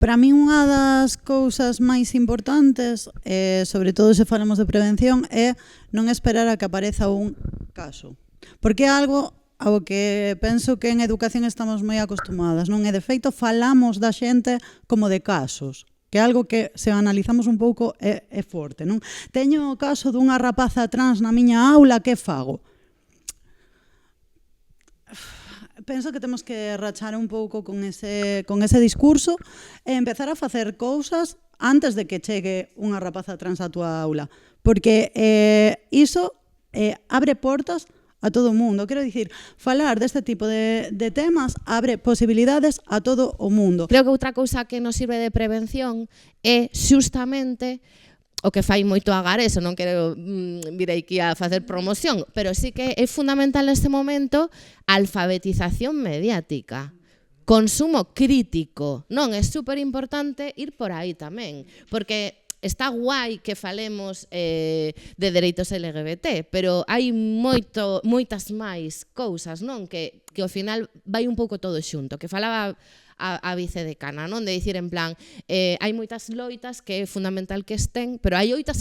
Para min unha das cousas máis importantes, sobre todo se falamos de prevención, é non esperar a que apareza un caso. Porque é algo ao que penso que en educación estamos moi acostumadas, non? E de feito falamos da xente como de casos, que é algo que se analizamos un pouco é forte, non? Teño o caso dunha rapaza trans na miña aula, que fago? Penso que temos que rachar un pouco con ese discurso e empezar a facer cousas antes de que chegue unha rapaza trans á túa aula. Porque iso abre portas a todo o mundo. Quero dicir, falar deste tipo de temas abre posibilidades a todo o mundo. Creo que outra cousa que nos sirve de prevención é xustamente o que fai moito Agareso, non quero vir aquí a facer promoción, pero sí que é fundamental neste momento a alfabetización mediática. Consumo crítico, non? É super importante ir por aí tamén, porque está guai que falemos de dereitos LGBT, pero hai moitas máis cousas, non? Que ao final vai un pouco todo xunto, que falaba a vicedecana, non? De dicir en plan, hai moitas loitas que é fundamental que estén, pero hai outras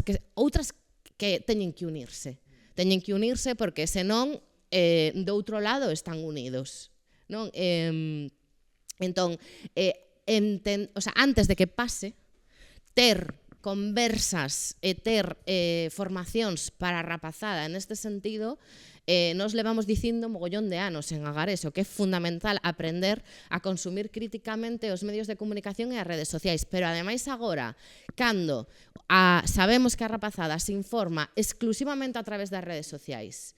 que teñen que unirse. Teñen que unirse porque senón do outro lado están unidos, non? Entón, antes de que pase, ter conversas e ter formacións para a rapazada neste sentido, nos levamos dicindo mogollón de anos en Agareso que é fundamental aprender a consumir críticamente os medios de comunicación e as redes sociais, pero ademais agora, cando sabemos que a rapazada se informa exclusivamente a través das redes sociais,